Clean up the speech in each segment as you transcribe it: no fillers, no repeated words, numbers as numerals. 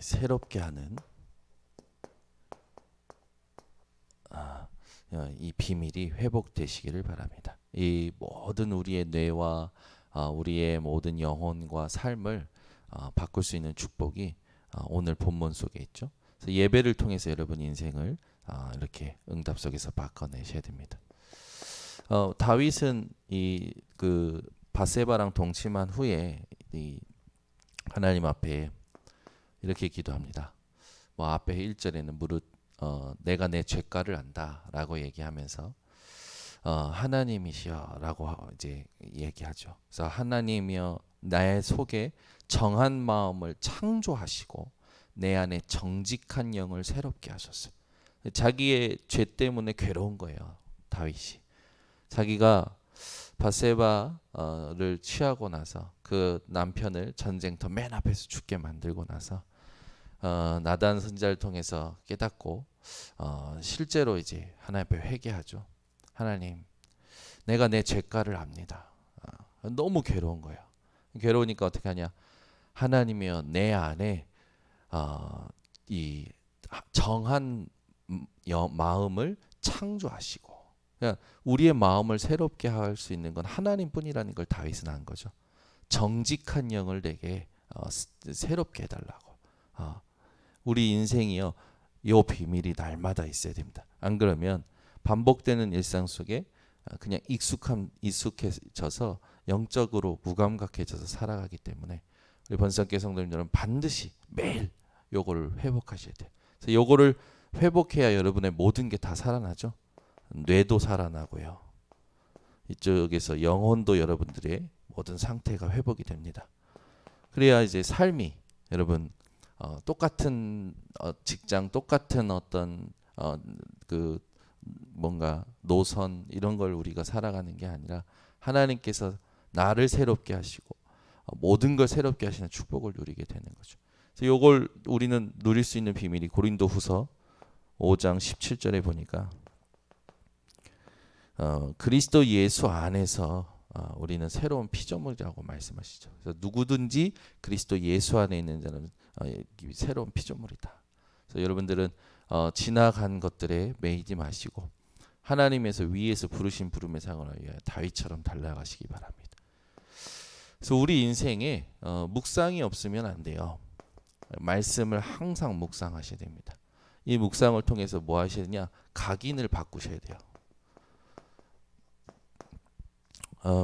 새롭게 하는 이 비밀이 회복되시기를 바랍니다. 이 모든 우리의 뇌와 우리의 모든 영혼과 삶을 바꿀 수 있는 축복이 오늘 본문 속에 있죠. 그래서 예배를 통해서 여러분 인생을 이렇게 응답 속에서 바꿔내셔야 됩니다. 다윗은 이 그 바세바랑 동침한 후에 이 하나님 앞에 이렇게 기도합니다. 뭐 앞에 1절에는 무릇 내가 내 죄가를 안다라고 얘기하면서 하나님이시여라고 이제 얘기하죠. 그래서 하나님이여 나의 속에 정한 마음을 창조하시고 내 안에 정직한 영을 새롭게 하소서. 자기의 죄 때문에 괴로운 거예요. 다윗이 자기가 바세바를 취하고 나서 그 남편을 전쟁터 맨 앞에서 죽게 만들고 나서 나단 선지자를 통해서 깨닫고 실제로 이제 하나님 앞에 회개하죠. 하나님, 내가 내 죄가를 압니다. 너무 괴로운 거예요. 괴로우니까 어떻게 하냐? 하나님이여 내 안에 이 정한 마음을 창조하시고, 그러니까 우리의 마음을 새롭게 할 수 있는 건 하나님뿐이라는 걸 다윗은 한 거죠. 정직한 영을 내게 새롭게 해달라고. 우리 인생이요, 요 비밀이 날마다 있어야 됩니다. 안 그러면 반복되는 일상 속에 그냥 익숙해져서 영적으로 무감각해져서 살아가기 때문에 우리 번성교회 성도님 여러분 반드시 매일 요거를 회복하셔야 돼요. 그래서 요거를 회복해야 여러분의 모든 게 다 살아나죠. 뇌도 살아나고요. 이쪽에서 영혼도 여러분들의 모든 상태가 회복이 됩니다. 그래야 이제 삶이 여러분 똑같은 직장, 똑같은 어떤 그 뭔가 노선 이런 걸 우리가 살아가는 게 아니라 하나님께서 나를 새롭게 하시고 모든 걸 새롭게 하시는 축복을 누리게 되는 거죠. 그래서 이걸 우리는 누릴 수 있는 비밀이 고린도후서 5장 17절에 보니까 그리스도 예수 안에서 우리는 새로운 피조물이라고 말씀하시죠. 그래서 누구든지 그리스도 예수 안에 있는 자는 새로운 피조물이다. 그래서 여러분들은 지나간 것들에 매이지 마시고 하나님에서 위에서 부르신 부름의 상을 위하여 다윗처럼 달려가시기 바랍니다. 그래서 우리 인생에 묵상이 없으면 안 돼요. 말씀을 항상 묵상하셔야 됩니다. 이 묵상을 통해서 뭐 하셔야 되냐? 각인을 바꾸셔야 돼요.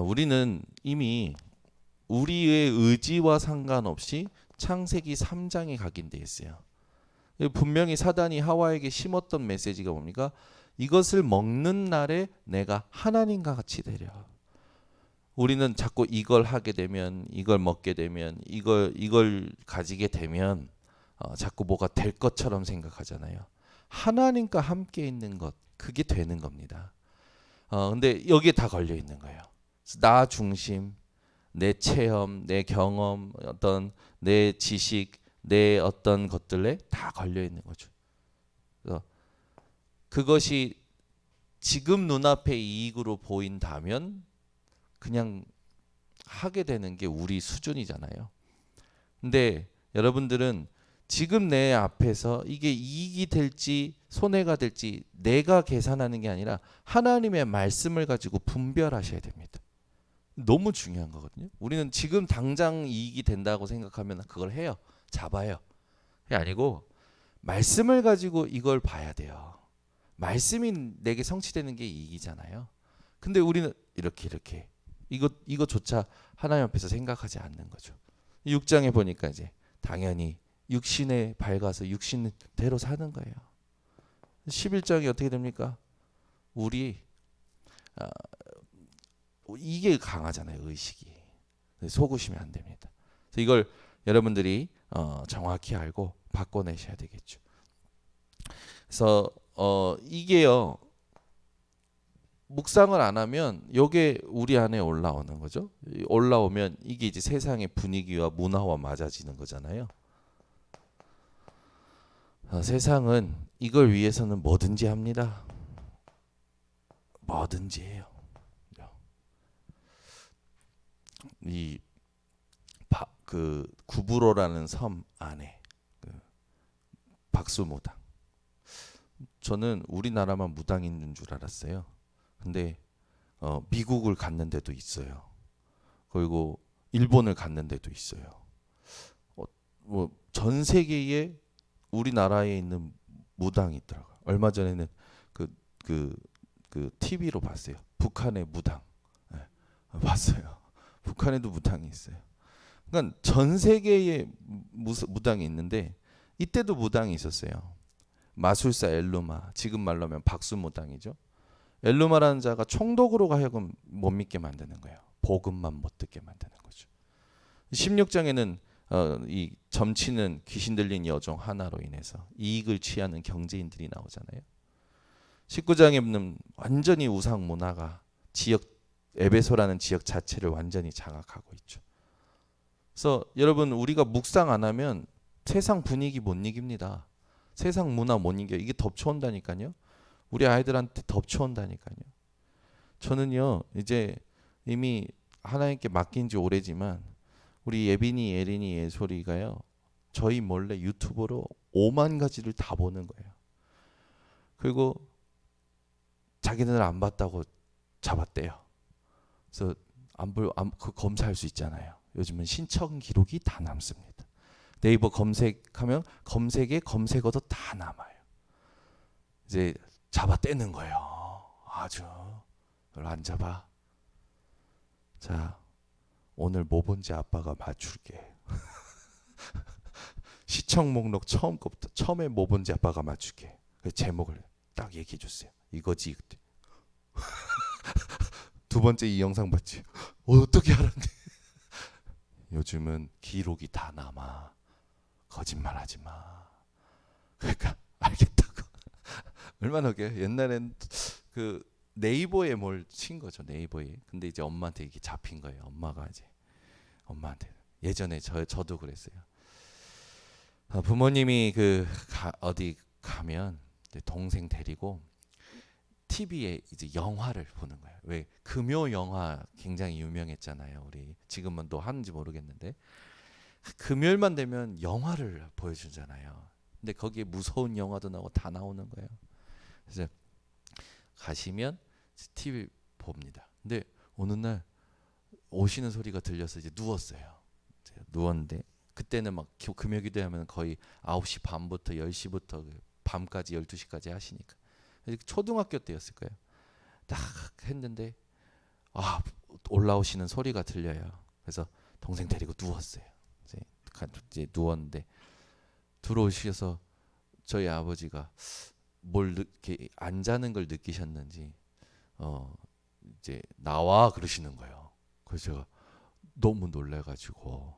우리는 이미 우리의 의지와 상관없이 창세기 3장에 각인되어 있어요. 분명히 사단이 하와에게 심었던 메시지가 뭡니까? 이것을 먹는 날에 내가 하나님과 같이 되려. 우리는 자꾸 이걸 하게 되면, 이걸 먹게 되면, 이걸 가지게 되면 자꾸 뭐가 될 것처럼 생각하잖아요. 하나님과 함께 있는 것, 그게 되는 겁니다. 근데 여기에 다 걸려 있는 거예요. 나 중심, 내 체험, 내 경험, 어떤 내 지식, 내 어떤 것들에 다 걸려 있는 거죠. 그래서 그것이 지금 눈앞의 이익으로 보인다면 그냥 하게 되는 게 우리 수준이잖아요. 근데 여러분들은 지금 내 앞에서 이게 이익이 될지 손해가 될지 내가 계산하는 게 아니라 하나님의 말씀을 가지고 분별하셔야 됩니다. 너무 중요한 거거든요. 우리는 지금 당장 이익이 된다고 생각하면 그걸 해요. 잡아요. 그게 아니고 말씀을 가지고 이걸 봐야 돼요. 말씀이 내게 성취되는 게 이익이잖아요. 근데 우리는 이렇게 이거조차 하나님 앞에서 생각하지 않는 거죠. 6장에 보니까 이제 당연히 육신에 밝아서 육신대로 사는 거예요. 11장이 어떻게 됩니까? 우리 이게 강하잖아요. 의식이. 속으시면 안 됩니다. 그래서 이걸 여러분들이 정확히 알고 바꿔내셔야 되겠죠. 그래서 이게요. 묵상을 안 하면 이게 우리 안에 올라오는 거죠. 올라오면 이게 이제 세상의 분위기와 문화와 맞아지는 거잖아요. 세상은 이걸 위해서는 뭐든지 합니다. 뭐든지 해요. 그 구브로라는 섬 안에 박수무당. 저는 우리나라만 무당 있는 줄 알았어요. 근데 미국을 갔는 데도 있어요. 그리고 일본을 갔는 데도 있어요. 뭐 전 세계에 우리나라에 있는 무당이 있더라고요. 얼마 전에는 그 TV로 봤어요. 북한의 무당. 네, 봤어요. 북한에도 무당이 있어요. 그러니까 전 세계에 무당이 있는데 이때도 무당이 있었어요. 마술사 엘루마, 지금 말로 하면 박수무당이죠. 엘루마라는 자가 총독으로 하여금 못 믿게 만드는 거예요. 복음만 못 듣게 만드는 거죠. 16장에는 이 점치는 귀신 들린 여종 하나로 인해서 이익을 취하는 경제인들이 나오잖아요. 19장에는 완전히 우상 문화가 지역 에베소라는 지역 자체를 완전히 장악하고 있죠. 그래서 여러분 우리가 묵상 안 하면 세상 분위기 못 이깁니다. 세상 문화 못 이겨. 이게 덮쳐온다니까요. 우리 아이들한테 덮쳐온다니까요. 저는요 이제 이미 하나님께 맡긴 지 오래지만 우리 예빈이, 예린이, 예솔이가요 저희 몰래 유튜브로 5만 가지를 다 보는 거예요. 그리고 자기네들 안 봤다고 잡았대요. 그래서 그 검사할 수 있잖아요. 요즘은 신청 기록이 다 남습니다. 네이버 검색하면 검색에 검색어도 다 남아요. 이제 잡아떼는 거예요. 아주 널 안 잡아. 자, 오늘 뭐 본지 아빠가 맞출게. 시청 목록 처음 거부터 처음에 뭐 본지 아빠가 맞출게. 그 제목을 딱 얘기해 줬어요. 이거지 그때. 두 번째 이 영상 봤지. 어떻게 알았니? 요즘은 기록이 다 남아. 거짓말하지 마. 그러니까 알겠다고. 얼마나 웃겨요. 옛날엔 그 네이버에 뭘 친 거죠. 네이버에. 근데 이제 엄마한테 이게 잡힌 거예요. 엄마가 이제 엄마한테. 예전에 저도 그랬어요. 부모님이 어디 가면 동생 데리고 TV에 이제 영화를 보는 거예요. 왜 금요 영화 굉장히 유명했잖아요. 우리 지금은 또 하는지 모르겠는데 금요일만 되면 영화를 보여주잖아요. 근데 거기에 무서운 영화도 나오고 다 나오는 거예요. 그래서 가시면 TV 봅니다. 근데 어느 날 오시는 소리가 들려서 이제 누웠어요. 누웠는데 그때는 막 금요 기도하면 거의 9시 반부터 10시부터 밤까지 12시까지 하시니까 초등학교 때였을 거예요. 딱 했는데 올라오시는 소리가 들려요. 그래서 동생 데리고 누웠어요. 이제 누웠는데 들어오셔서 저희 아버지가 뭘 이렇게 안 자는 걸 느끼셨는지 이제 나와 그러시는 거예요. 그래서 제가 너무 놀래가지고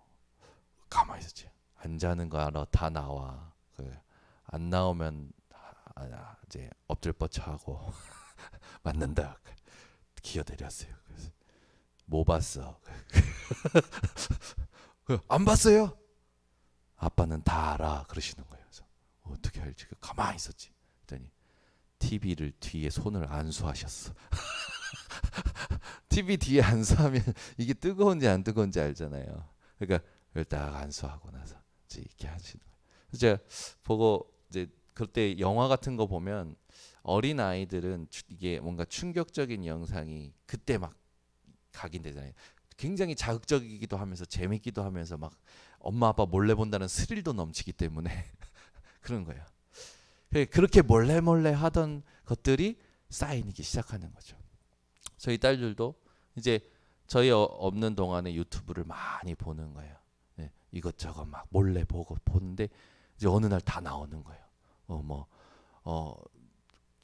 가만히 있었지. 안 자는 거 알아? 다 나와. 안 나오면 이제 엎드려 뻗쳐하고 맞는다. 기어드렸어요. 그래서 뭐 봤어? 안 봤어요? 아빠는 다 알아. 그러시는 거예요. 그래서 어떻게 알지? 가만히 있었지. 그랬더니 TV를 뒤에 손을 안수하셨어. TV 뒤에 안수하면 이게 뜨거운지 안 뜨거운지 알잖아요. 그러니까 딱 안수하고 나서 이제 이렇게 하시는 거예요. 그래서 제가 보고 이제 그때 영화 같은 거 보면 어린 아이들은 이게 뭔가 충격적인 영상이 그때 막 각인되잖아요. 굉장히 자극적이기도 하면서 재밌기도 하면서 막 엄마 아빠 몰래 본다는 스릴도 넘치기 때문에 그런 거예요. 그렇게 몰래 하던 것들이 쌓이기 시작하는 거죠. 저희 딸들도 이제 저희 없는 동안에 유튜브를 많이 보는 거예요. 네, 이것저것 막 몰래 보는데 이제 어느 날 다 나오는 거예요.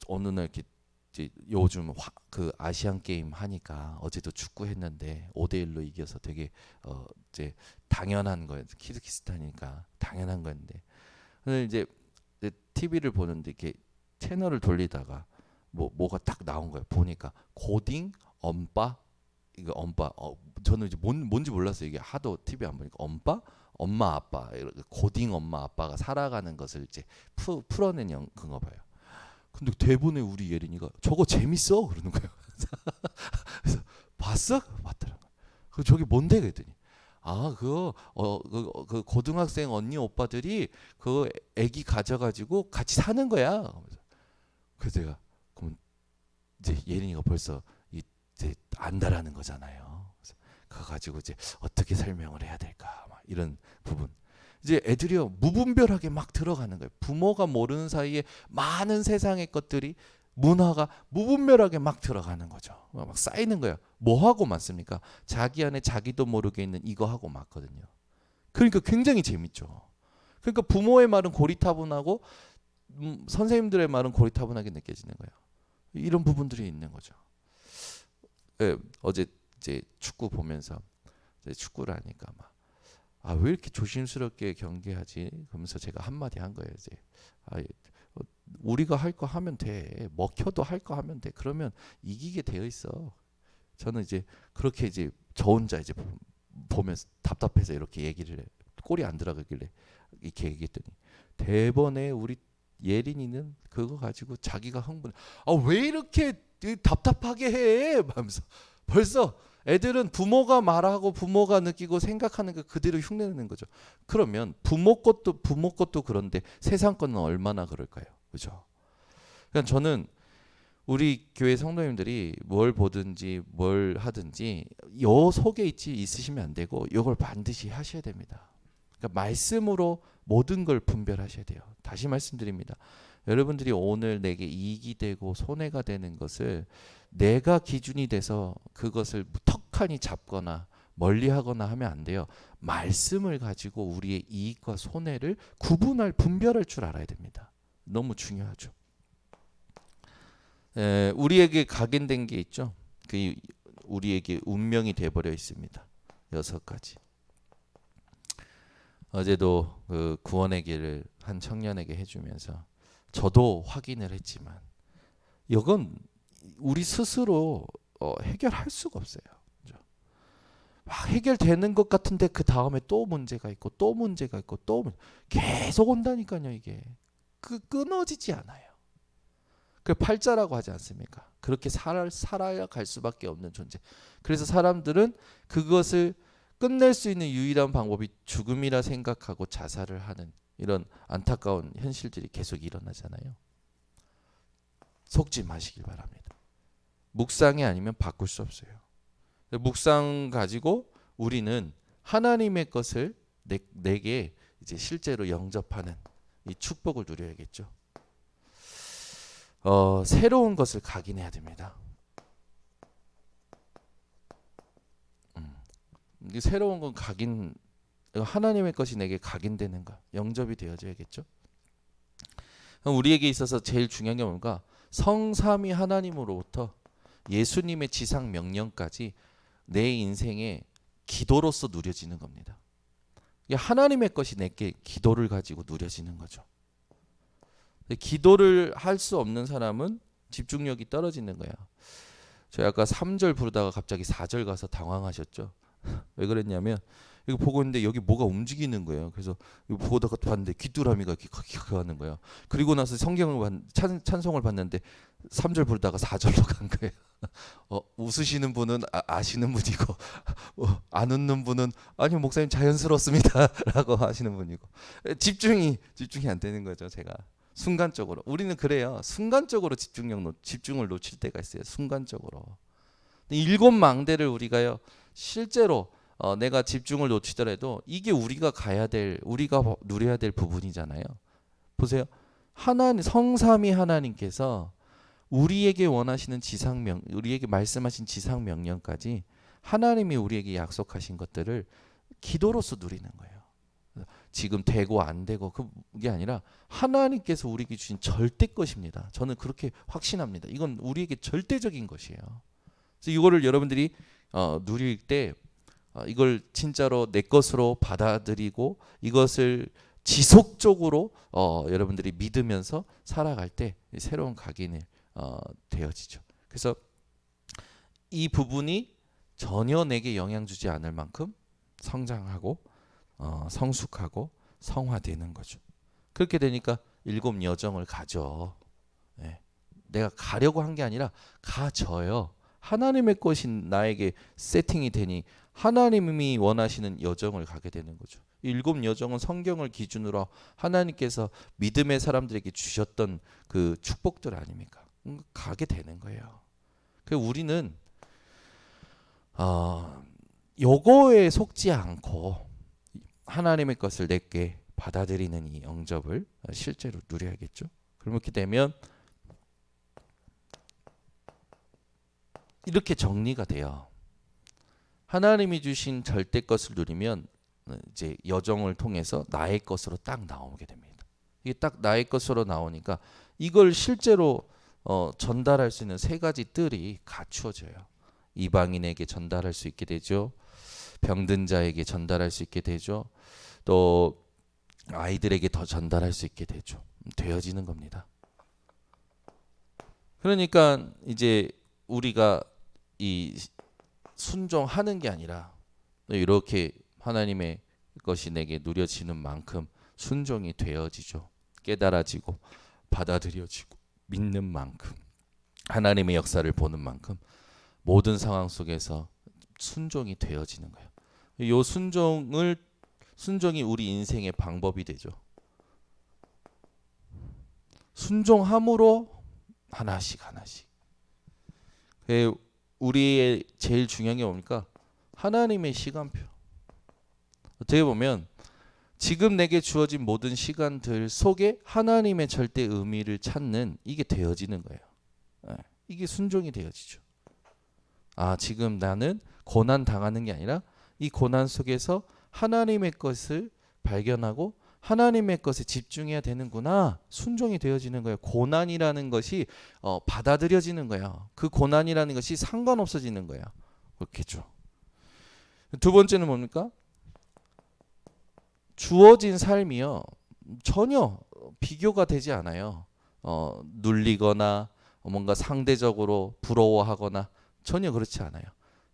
어느 날 이렇게 이제 요즘 그 아시안 게임 하니까 어제도 축구 했는데 5대1로 이겨서 되게 이제 당연한 거예요. 키르기스탄이니까 당연한 건데. 근데 이제 TV를 보는데 이렇게 채널을 돌리다가 뭐가 딱 나온 거예요. 보니까 고딩 엄빠 이거 엄빠 저는 이제 뭔지 몰랐어요. 이게 하도 TV 안 보니까 엄마 아빠 고딩 엄마 아빠가 살아가는 것을 이제 풀어낸 그거 봐요. 근데 대본에 우리 예린이가 저거 재밌어 그러는 거예요. 그래서 봤어? 봤더라고. 그 저게 뭔데 그랬더니 아, 그 고등학생 언니 오빠들이 그 애기 가져가지고 같이 사는 거야. 그래서 내가 그럼 이제 예린이가 벌써 이제 안다라는 거잖아요. 그래서 그거 가지고 이제 어떻게 설명을 해야 될까 막 이런 부분. 이제 애들이요 무분별하게 막 들어가는 거예요. 부모가 모르는 사이에 많은 세상의 것들이 문화가 무분별하게 막 들어가는 거죠. 막 쌓이는 거예요. 뭐 하고 많습니까? 자기 안에 자기도 모르게 있는 이거 하고 많거든요. 그러니까 굉장히 재밌죠. 그러니까 부모의 말은 고리타분하고 선생님들의 말은 고리타분하게 느껴지는 거예요. 이런 부분들이 있는 거죠. 예, 어제 이제 축구 보면서 이제 축구를 하니까 막 왜 이렇게 조심스럽게 경기하지? 그러면서 제가 한마디 한 거예요. 이제 우리가 할 거 하면 돼. 먹혀도 할 거 하면 돼. 그러면 이기게 되어 있어. 저는 이제 그렇게 이제 저 혼자 이제 보면서 답답해서 이렇게 얘기를 해. 골이 안 들어가길래 이렇게 얘기했더니 대번에 우리 예린이는 그거 가지고 자기가 흥분. 왜 이렇게 답답하게 해? 하면서 벌써 애들은 부모가 말하고 부모가 느끼고 생각하는 거 그대로 흉내내는 거죠. 그러면 부모 것도 그런데 세상 거는 얼마나 그럴까요? 그죠? 그러니까 저는 우리 교회 성도님들이 뭘 보든지 뭘 하든지 요 속에 있으시면 안 되고 이걸 반드시 하셔야 됩니다. 그러니까 말씀으로 모든 걸 분별하셔야 돼요. 다시 말씀드립니다. 여러분들이 오늘 내게 이익이 되고 손해가 되는 것을 내가 기준이 돼서 그것을 턱하니 잡거나 멀리하거나 하면 안 돼요. 말씀을 가지고 우리의 이익과 손해를 분별할 줄 알아야 됩니다. 너무 중요하죠. 우리에게 각인된 게 있죠. 그 우리에게 운명이 돼버려 있습니다. 6가지. 어제도 그 구원의 길을 한 청년에게 해주면서 저도 확인을 했지만 이건 우리 스스로 해결할 수가 없어요. 그죠? 막 해결되는 것 같은데 그 다음에 또 문제가 있고 또 문제가 있고 계속 온다니까요. 이게 끊어지지 않아요. 그 팔자라고 하지 않습니까? 그렇게 살아야 갈 수밖에 없는 존재. 그래서 사람들은 그것을 끝낼 수 있는 유일한 방법이 죽음이라 생각하고 자살을 하는 이런 안타까운 현실들이 계속 일어나잖아요. 속지 마시길 바랍니다. 묵상이 아니면 바꿀 수 없어요. 묵상 가지고 우리는 하나님의 것을 내게 이제 실제로 영접하는 이 축복을 누려야겠죠. 새로운 것을 각인해야 됩니다. 이 새로운 건 하나님의 것이 내게 각인되는 것, 영접이 되어져야겠죠. 우리에게 있어서 제일 중요한 게 뭔가 성삼위 하나님으로부터 예수님의 지상 명령까지 내 인생의 기도로서 누려지는 겁니다. 하나님의 것이 내게 기도를 가지고 누려지는 거죠. 기도를 할 수 없는 사람은 집중력이 떨어지는 거야. 저희 아까 3절 부르다가 갑자기 4절 가서 당황하셨죠. 왜 그랬냐면 이거 보고 있는데 여기 뭐가 움직이는 거예요. 그래서 이거 보다가 봤는데 귀뚜라미가 이렇게 하는 거예요. 그리고 나서 찬송을 봤는데 3절 부르다가 4절로 간 거예요. 웃으시는 분은 아시는 분이고 안 웃는 분은 아니 목사님 자연스럽습니다 라고 하시는 분이고 집중이 안 되는 거죠. 제가 순간적으로 우리는 그래요. 순간적으로 집중을 놓칠 때가 있어요. 순간적으로 7 망대를 우리가요 실제로 내가 집중을 놓치더라도 이게 우리가 누려야 될 부분이잖아요. 보세요. 성삼위 하나님께서 우리에게 우리에게 말씀하신 지상 명령까지 하나님이 우리에게 약속하신 것들을 기도로서 누리는 거예요. 지금 되고 안 되고 그게 아니라 하나님께서 우리에게 주신 절대 것입니다. 저는 그렇게 확신합니다. 이건 우리에게 절대적인 것이에요. 그래서 이거를 여러분들이 누릴 때 이걸 진짜로 내 것으로 받아들이고 이것을 지속적으로 여러분들이 믿으면서 살아갈 때 새로운 각인이 되어지죠. 그래서 이 부분이 전혀 내게 영향 주지 않을 만큼 성장하고 성숙하고 성화되는 거죠. 그렇게 되니까 7 여정을 가죠. 네. 내가 가려고 한 게 아니라 가져요. 하나님의 것이 나에게 세팅이 되니 하나님이 원하시는 여정을 가게 되는 거죠. 일곱 여정은 성경을 기준으로 하나님께서 믿음의 사람들에게 주셨던 그 축복들 아닙니까? 가게 되는 거예요. 그 우리는 요거에 속지 않고 하나님의 것을 내게 받아들이는 이 영접을 실제로 누려야겠죠. 그렇게 되면 이렇게 정리가 돼요. 하나님이 주신 절대 것을 누리면 이제 여정을 통해서 나의 것으로 딱 나오게 됩니다. 이게 딱 나의 것으로 나오니까 이걸 실제로 전달할 수 있는 세 가지 뜰이 갖추어져요. 이방인에게 전달할 수 있게 되죠. 병든 자에게 전달할 수 있게 되죠. 또 아이들에게 더 전달할 수 있게 되죠. 되어지는 겁니다. 그러니까 이제 우리가 이 순종하는 게 아니라 이렇게 하나님의 것이 내게 누려지는 만큼 순종이 되어지죠. 깨달아지고 받아들여지고 믿는 만큼 하나님의 역사를 보는 만큼 모든 상황 속에서 순종이 되어지는 거예요. 이 순종이 우리 인생의 방법이 되죠. 순종함으로 하나씩. 우리의 제일 중요한 게 뭡니까? 하나님의 시간표. 어떻게 보면 지금 내게 주어진 모든 시간들 속에 하나님의 절대 의미를 찾는 이게 되어지는 거예요. 이게 순종이 되어지죠. 지금 나는 고난 당하는 게 아니라 이 고난 속에서 하나님의 것을 발견하고 하나님의 것에 집중해야 되는구나. 순종이 되어지는 거예요. 고난이라는 것이 받아들여지는 거예요. 그 고난이라는 것이 상관없어지는 거예요. 그렇겠죠. 두 번째는 뭡니까? 주어진 삶이요. 전혀 비교가 되지 않아요. 눌리거나 뭔가 상대적으로 부러워하거나 전혀 그렇지 않아요.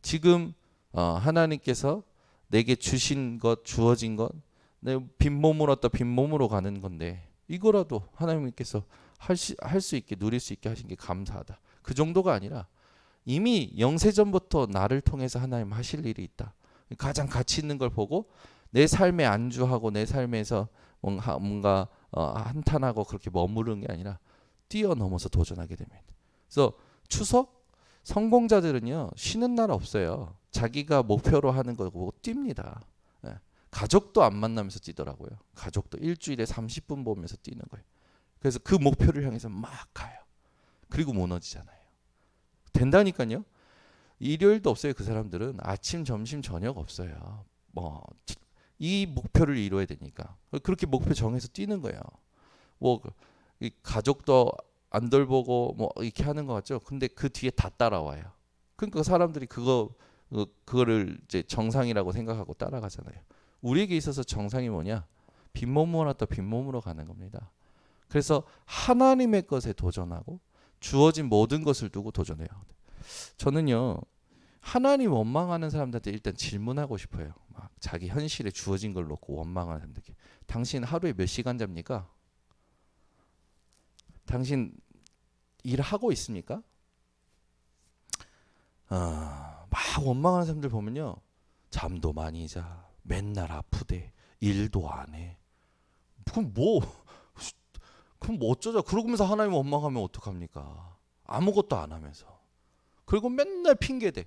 지금 하나님께서 내게 주신 것, 주어진 것, 내 빈몸으로 왔다 빈몸으로 가는 건데 이거라도 하나님께서 할 수 있게 누릴 수 있게 하신 게 감사하다. 그 정도가 아니라 이미 영세전부터 나를 통해서 하나님 하실 일이 있다. 가장 가치 있는 걸 보고 내 삶에 안주하고 내 삶에서 뭔가 한탄하고 그렇게 머무르는 게 아니라 뛰어넘어서 도전하게 됩니다. 그래서 추석 성공자들은요 쉬는 날 없어요. 자기가 목표로 하는 거 보고 뜁니다. 가족도 안 만나면서 뛰더라고요. 가족도 일주일에 30분 보면서 뛰는 거예요. 그래서 그 목표를 향해서 막 가요. 그리고 무너지잖아요. 된다니까요. 일요일도 없어요. 그 사람들은 아침, 점심, 저녁 없어요. 이 목표를 이루어야 되니까 그렇게 목표 정해서 뛰는 거예요. 가족도 안 돌보고 이렇게 하는 것 같죠. 근데 그 뒤에 다 따라와요. 그러니까 사람들이 그거를 이제 정상이라고 생각하고 따라가잖아요. 우리에게 있어서 정상이 뭐냐? 빈몸으로 왔다 빈몸으로 가는 겁니다. 그래서 하나님의 것에 도전하고 주어진 모든 것을 두고 도전해요. 저는요. 하나님 원망하는 사람들한테 일단 질문하고 싶어요. 막 자기 현실에 주어진 걸 놓고 원망하는 사람들에게. 당신 하루에 몇 시간 잡니까? 당신 일하고 있습니까? 막 원망하는 사람들 보면요. 잠도 많이 자. 맨날 아프대. 일도 안 해. 그럼 뭐 어쩌자. 그러면서 하나님 원망하면 어떡합니까? 아무것도 안 하면서. 그리고 맨날 핑계대.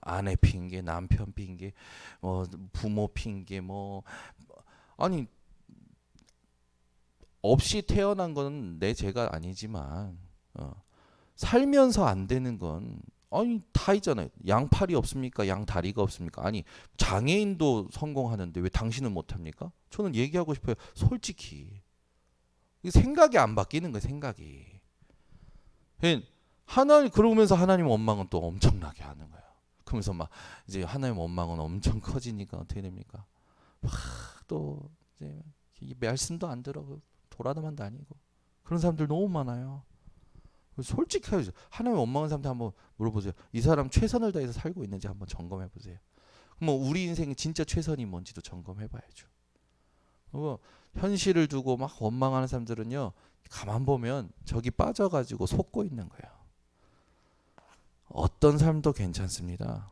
아내 핑계, 남편 핑계, 부모 핑계, 아니 없이 태어난 건 내 죄가 아니지만 살면서 안 되는 건 다 있잖아요. 양팔이 없습니까? 양다리가 없습니까? 아니 장애인도 성공하는데 왜 당신은 못합니까? 저는 얘기하고 싶어요. 솔직히 생각이 안 바뀌는 거예요. 생각이. 그러면서 하나님 원망은 또 엄청나게 하는 거예요. 그러면서 막 이제 하나님 원망은 엄청 커지니까 어떻게 됩니까? 막 또 이제 말씀도 안 들어 돌아다만 다니고 그런 사람들 너무 많아요. 솔직해야죠. 하나님 원망하는 사람한테 한번 물어보세요. 이 사람 최선을 다해서 살고 있는지 한번 점검해 보세요. 그럼 우리 인생이 진짜 최선이 뭔지도 점검해 봐야죠. 현실을 두고 막 원망하는 사람들은요. 가만 보면 저기 빠져가지고 속고 있는 거예요. 어떤 삶도 괜찮습니다.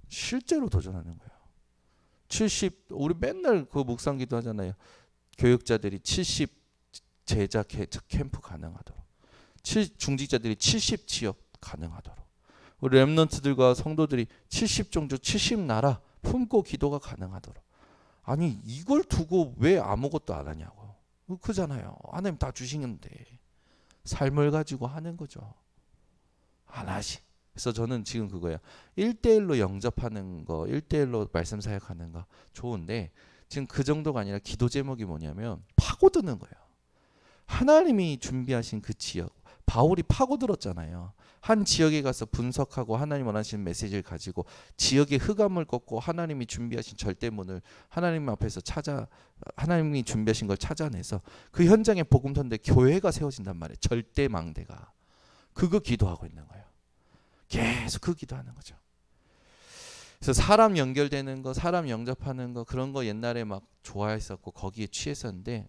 실제로 도전하는 거예요. 우리 맨날 그 묵상기도 하잖아요. 교육자들이 70 제자 캠프 가능하도록, 중직자들이 70 지역 가능하도록, 우리 렘넌트들과 성도들이 70 종족 70 나라 품고 기도가 가능하도록. 아니 이걸 두고 왜 아무것도 안 하냐고. 그잖아요. 하나님 다 주시는데 삶을 가지고 하는 거죠. 안 하시. 그래서 저는 지금 그거예요. 1대1로 영접하는 거, 1대1로 말씀 사역하는 거 좋은데 지금 그 정도가 아니라 기도 제목이 뭐냐면 파고드는 거예요. 하나님이 준비하신 그 지역, 바울이 파고들었잖아요. 한 지역에 가서 분석하고 하나님 원하시는 메시지를 가지고 지역의 흑암을 꺾고 하나님이 준비하신 절대문을 하나님 앞에서 하나님이 준비하신 걸 찾아내서 그 현장에 복음 전대 교회가 세워진단 말이에요. 절대망대가. 그거 기도하고 있는 거예요. 계속 그 기도하는 거죠. 그래서 사람 연결되는 거, 사람 영접하는 거, 그런 거 옛날에 막 좋아했었고 거기에 취했었는데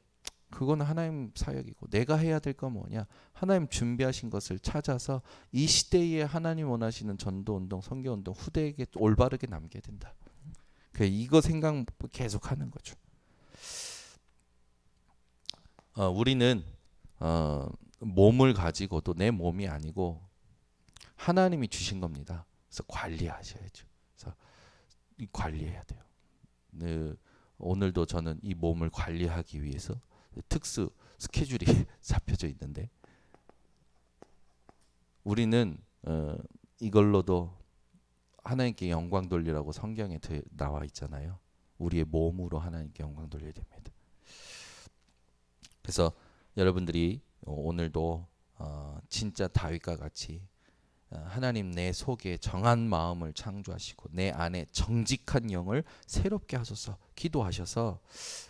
그거는 하나님 사역이고, 내가 해야 될 건 뭐냐? 하나님 준비하신 것을 찾아서 이 시대에 하나님 원하시는 전도운동, 선교운동 후대에게 올바르게 남겨야 된다. 이거 생각 계속 하는 거죠. 우리는 몸을 가지고도 내 몸이 아니고 하나님이 주신 겁니다. 그래서 관리하셔야죠. 그래서 관리해야 돼요. 네, 오늘도 저는 이 몸을 관리하기 위해서 특수 스케줄이 잡혀져 있는데, 우리는 이걸로도 하나님께 영광 돌리라고 성경에 나와 있잖아요. 우리의 몸으로 하나님께 영광 돌려야 됩니다. 그래서 여러분들이 오늘도 진짜 다윗과 같이 하나님 내 속에 정한 마음을 창조하시고 내 안에 정직한 영을 새롭게 하소서 기도하셔서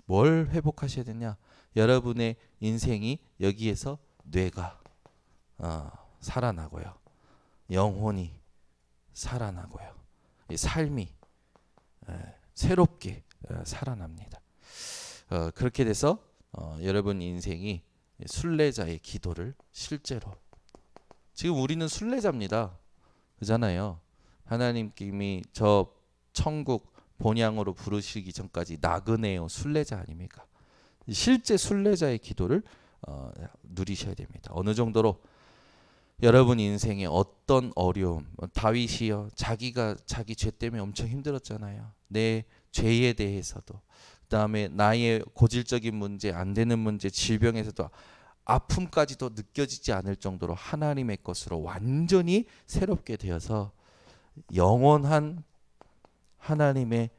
뭘 회복하셔야 되냐? 여러분의 인생이 여기에서 뇌가 살아나고요, 영혼이 살아나고요, 이 삶이 새롭게 살아납니다. 그렇게 돼서 여러분 인생이 순례자의 기도를 실제로, 지금 우리는 순례자입니다. 그잖아요. 하나님께서 저 천국 본향으로 부르시기 전까지 나그네요 순례자 아닙니까? 실제 순례자의 기도를 누리셔야 됩니다. 어느 정도로 여러분 인생에 어떤 어려움, 다윗이요 자기가 자기 죄 때문에 엄청 힘들었잖아요. 내 죄에 대해서도, 그다음에 나의 고질적인 문제, 안 되는 문제, 질병에서도 아픔까지도 느껴지지 않을 정도로 하나님의 것으로 완전히 새롭게 되어서 영원한 하나님의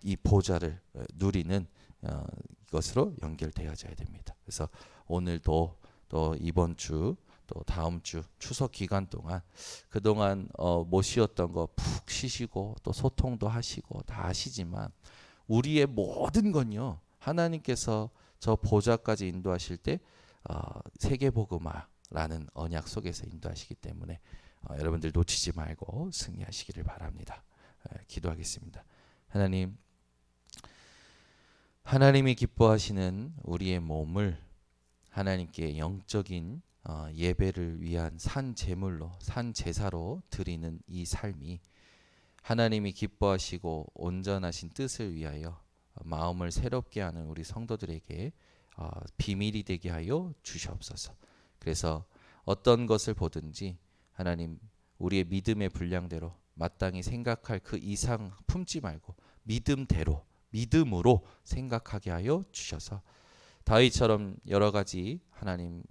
이 보좌를 누리는 것으로 연결되어져야 됩니다. 그래서 오늘도 또 이번 주 또 다음 주 추석 기간 동안 그동안 못 쉬었던 거 푹 쉬시고 또 소통도 하시고 다 하시지만 우리의 모든 건요 하나님께서 저 보좌까지 인도하실 때 세계복음화라는 언약 속에서 인도하시기 때문에 여러분들 놓치지 말고 승리하시기를 바랍니다. 기도하겠습니다. 하나님이 기뻐하시는 우리의 몸을 하나님께 영적인 예배를 위한 산 제물로, 산 제사로 드리는 이 삶이 하나님이 기뻐하시고 온전하신 뜻을 위하여 마음을 새롭게 하는 우리 성도들에게 비밀이 되게 하여 주시옵소서. 그래서 어떤 것을 보든지 하나님 우리의 믿음의 분량대로 마땅히 생각할 그 이상 품지 말고 믿음대로, 믿음으로 생각하게 하여 주셔서 다윗처럼 여러 가지 하나님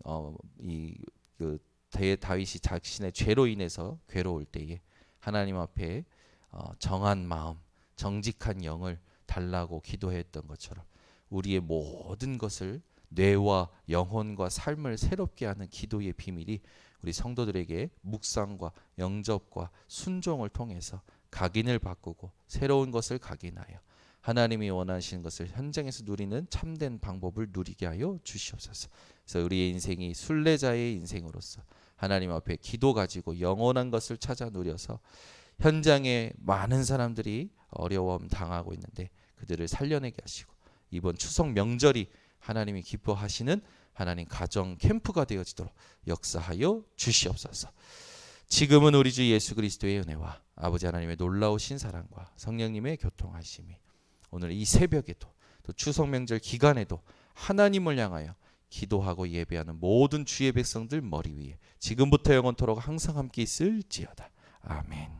다윗이 자신의 죄로 인해서 괴로울 때에 하나님 앞에 정한 마음, 정직한 영을 달라고 기도했던 것처럼 우리의 모든 것을 뇌와 영혼과 삶을 새롭게 하는 기도의 비밀이 우리 성도들에게 묵상과 영접과 순종을 통해서 각인을 바꾸고 새로운 것을 각인하여 하나님이 원하시는 것을 현장에서 누리는 참된 방법을 누리게 하여 주시옵소서. 그래서 우리의 인생이 순례자의 인생으로서 하나님 앞에 기도 가지고 영원한 것을 찾아 누려서 현장에 많은 사람들이 어려움 당하고 있는데 그들을 살려내게 하시고 이번 추석 명절이 하나님이 기뻐하시는 하나님 가정 캠프가 되어지도록 역사하여 주시옵소서. 지금은 우리 주 예수 그리스도의 은혜와 아버지 하나님의 놀라우신 사랑과 성령님의 교통하심이 오늘 이 새벽에도 또 추석 명절 기간에도 하나님을 향하여 기도하고 예배하는 모든 주의 백성들 머리 위에 지금부터 영원토록 항상 함께 있을지어다. 아멘.